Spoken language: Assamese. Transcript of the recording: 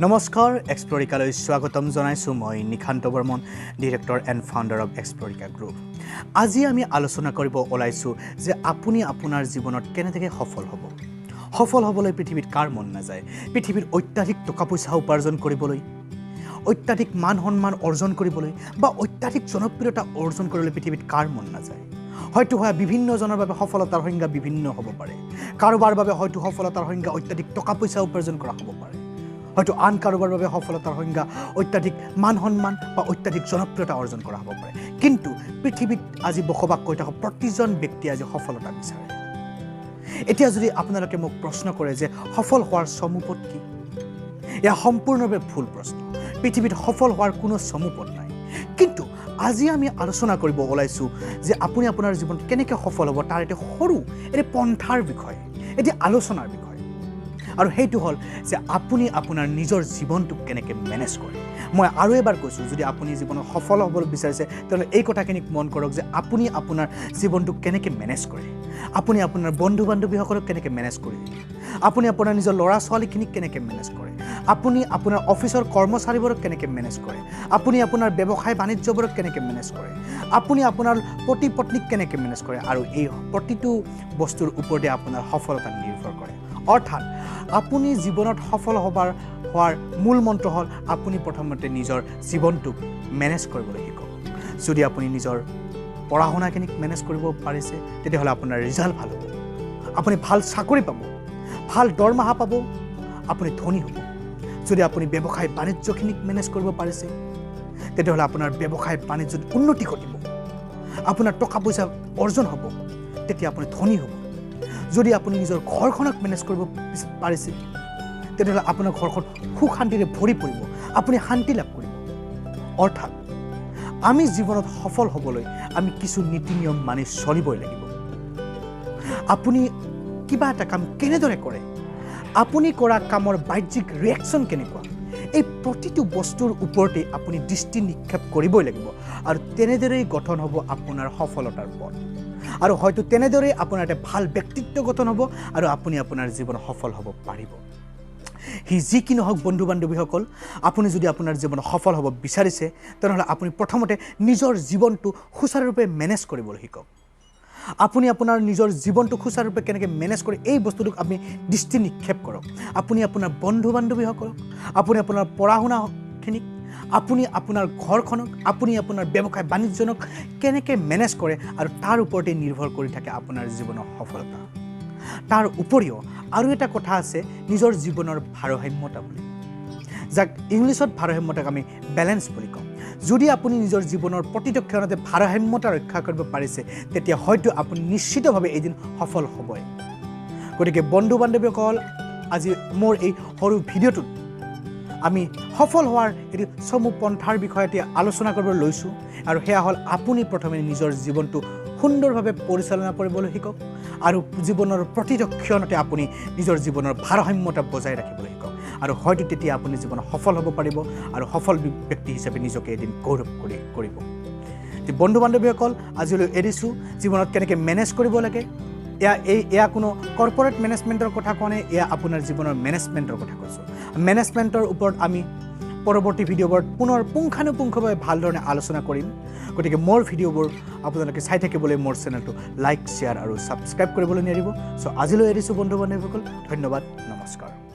নমস্কাৰ এক্সপ্লৰিকালৈ স্বাগতম জনাইছোঁ মই Nikhant Barman director and founder of Explorica group আজি আমি আলোচনা কৰিব ওলাইছোঁ যে আপুনি আপোনাৰ জীৱনত কেনেদৰে সফল হ'বলৈ পৃথিৱীত কাৰ মন নাযায় পৃথিৱীত অত্যাধিক টকা পইচা উপাৰ্জন কৰিবলৈ অত্যাধিক মান সন্মান অৰ্জন কৰিবলৈ বা অত্যাধিক জনপ্ৰিয়তা অৰ্জন কৰিবলৈ পৃথিৱীত কাৰ মন নাযায় হয়তো হয় বিভিন্নজনৰ বাবে সফলতাৰ সংজ্ঞা বিভিন্ন হ'ব পাৰে কাৰোবাৰ বাবে হয়তো সফলতাৰ সংজ্ঞা অত্যাধিক টকা পইচা উপাৰ্জন কৰা হ'ব পাৰে হয়তো আন কাৰোবাৰ বাবে সফলতাৰ সংজ্ঞা অত্যাধিক মান সন্মান বা অত্যাধিক জনপ্ৰিয়তা অৰ্জন কৰা হ'ব পাৰে কিন্তু পৃথিৱীত আজি বসবাস কৰি থকা প্ৰতিজন ব্যক্তিয়ে আজি সফলতা বিচাৰে এতিয়া যদি আপোনালোকে মোক প্ৰশ্ন কৰে যে সফল হোৱাৰ চমুপদ কি এয়া সম্পূৰ্ণভাৱে ভুল প্ৰশ্ন পৃথিৱীত সফল হোৱাৰ কোনো চমুপদ নাই কিন্তু আজি আমি আলোচনা কৰিব ওলাইছোঁ যে আপুনি আপোনাৰ জীৱনত কেনেকৈ সফল হ'ব তাৰ এটা সৰু এটা পন্থাৰ বিষয় এটি আলোচনাৰ বিষয় আৰু সেইটো হ'ল যে আপুনি আপোনাৰ নিজৰ জীৱনটোক কেনেকৈ মেনেজ কৰে মই আৰু এবাৰ কৈছোঁ যদি আপুনি জীৱনত সফল হ'বলৈ বিচাৰিছে তেতিয়াহ'লে এই কথাখিনিক মন কৰক যে আপুনি আপোনাৰ জীৱনটোক কেনেকৈ মেনেজ কৰে আপুনি আপোনাৰ বন্ধু বান্ধৱীসকলক কেনেকৈ মেনেজ কৰে আপুনি আপোনাৰ নিজৰ ল'ৰা ছোৱালীখিনিক কেনেকৈ মেনেজ কৰে আপুনি আপোনাৰ অফিচৰ কৰ্মচাৰীবোৰক কেনেকৈ মেনেজ কৰে আপুনি আপোনাৰ ব্যৱসায় বাণিজ্যবোৰক কেনেকৈ মেনেজ কৰে আপুনি আপোনাৰ পতি পত্নীক কেনেকৈ মেনেজ কৰে আৰু এই প্ৰতিটো বস্তুৰ ওপৰতে আপোনাৰ সফলতা নিৰ্ভৰ কৰে অৰ্থাৎ আপুনি জীৱনত সফল হোৱাৰ মূল মন্ত্ৰ হ'ল আপুনি প্ৰথমতে নিজৰ জীৱনটোক মেনেজ কৰিবলৈ শিকক যদি আপুনি নিজৰ পঢ়া শুনাখিনিক মেনেজ কৰিব পাৰিছে তেতিয়াহ'লে আপোনাৰ ৰিজাল্ট ভাল হ'ব আপুনি ভাল চাকৰি পাব ভাল দৰমহা পাব আপুনি ধনী হ'ব যদি আপুনি ব্যৱসায় বাণিজ্যখিনিক মেনেজ কৰিব পাৰিছে তেতিয়াহ'লে আপোনাৰ ব্যৱসায় বাণিজ্যত উন্নতি ঘটিব আপোনাৰ টকা পইচা অৰ্জন হ'ব তেতিয়া আপুনি ধনী হ'ব যদি আপুনি নিজৰ ঘৰখনক মেনেজ কৰিব পাৰিছে তেতিয়াহ'লে আপোনাৰ ঘৰখন সুখ শান্তিৰে ভৰি পৰিব আপুনি শান্তি লাভ কৰিব অৰ্থাৎ আমি জীৱনত সফল হ'বলৈ আমি কিছু নীতি নিয়ম মানি চলিবই লাগিব আপুনি কিবা এটা কাম কেনেদৰে কৰে আপুনি কৰা কামৰ বাহ্যিক ৰিয়েকশ্যন কেনেকুৱা এই প্ৰতিটো বস্তুৰ ওপৰতে আপুনি দৃষ্টি নিক্ষেপ কৰিবই লাগিব আৰু তেনেদৰেই গঠন হ'ব আপোনাৰ সফলতাৰ পথ আৰু হয়তো তেনেদৰেই আপোনাৰ এটা ভাল ব্যক্তিত্ব গঠন হ'ব আৰু আপুনি আপোনাৰ জীৱনত সফল হ'ব পাৰিব যি কি নহওক বন্ধু বান্ধৱীসকল আপুনি যদি আপোনাৰ জীৱনত সফল হ'ব বিচাৰিছে তেনেহ'লে আপুনি প্ৰথমতে নিজৰ জীৱনটো সুচাৰুৰূপে মেনেজ কৰিবলৈ শিকক আপুনি আপোনাৰ নিজৰ জীৱনটো সুচাৰুৰূপে কেনেকৈ মেনেজ কৰে এই বস্তুটোক আপুনি দৃষ্টি নিক্ষেপ কৰক আপুনি আপোনাৰ বন্ধু বান্ধৱীসকলক আপুনি আপোনাৰ পঢ়া শুনাখিনিক আপুনি আপোনাৰ ঘৰখনক আপুনি আপোনাৰ ব্যৱসায় বাণিজ্যক কেনেকৈ মেনেজ কৰে আৰু তাৰ ওপৰতে নিৰ্ভৰ কৰি থাকে আপোনাৰ জীৱনৰ সফলতা তাৰ উপৰিও আৰু এটা কথা আছে নিজৰ জীৱনৰ ভাৰসাম্যতা বুলি যাক ইংলিছত ভাৰসাম্যতাক আমি বেলেঞ্চ বুলি কওঁ যদি আপুনি নিজৰ জীৱনৰ প্ৰতিটো ক্ষণতে ভাৰসাম্যতা ৰক্ষা কৰিব পাৰিছে তেতিয়া হয়তো আপুনি নিশ্চিতভাৱে এদিন সফল হ'বই গতিকে বন্ধু বান্ধৱীসকল আজি মোৰ এই সৰু ভিডিঅ'টোত আমি সফল হোৱাৰ এটি চমু পন্থাৰ বিষয়তে আলোচনা কৰিবলৈ লৈছোঁ আৰু সেয়া হ'ল আপুনি প্ৰথমে নিজৰ জীৱনটো সুন্দৰভাৱে পৰিচালনা কৰিবলৈ শিকক আৰু জীৱনৰ প্ৰতিটো ক্ষণতে আপুনি নিজৰ জীৱনৰ ভাৰসাম্যতা বজাই ৰাখিবলৈ শিকক আৰু হয়তো তেতিয়া আপুনি জীৱনত সফল হ'ব পাৰিব আৰু সফল ব্যক্তি হিচাপে নিজকে এদিন গৌৰৱ কৰিব বন্ধু বান্ধৱীসকল আজিলৈ এৰিছোঁ জীৱনত কেনেকৈ মেনেজ কৰিব লাগে এয়া কোনো কৰ্পৰেট মেনেজমেণ্টৰ কথা কোৱা নাই এয়া আপোনাৰ জীৱনৰ মেনেজমেণ্টৰ কথা কৈছোঁ মেনেজমেণ্টৰ ওপৰত আমি পৰৱৰ্তী ভিডিঅ'বোৰত পুনৰ পুংখানুপুংখভাৱে ভালধৰণে আলোচনা কৰিম গতিকে মোৰ ভিডিঅ'বোৰ আপোনালোকে চাই থাকিবলৈ মোৰ চেনেলটো লাইক শ্বেয়াৰ আৰু ছাবস্ক্ৰাইব কৰিবলৈ নেৰিব চ' আজিলৈ এৰিছোঁ বন্ধু বান্ধৱীসকল ধন্যবাদ নমস্কাৰ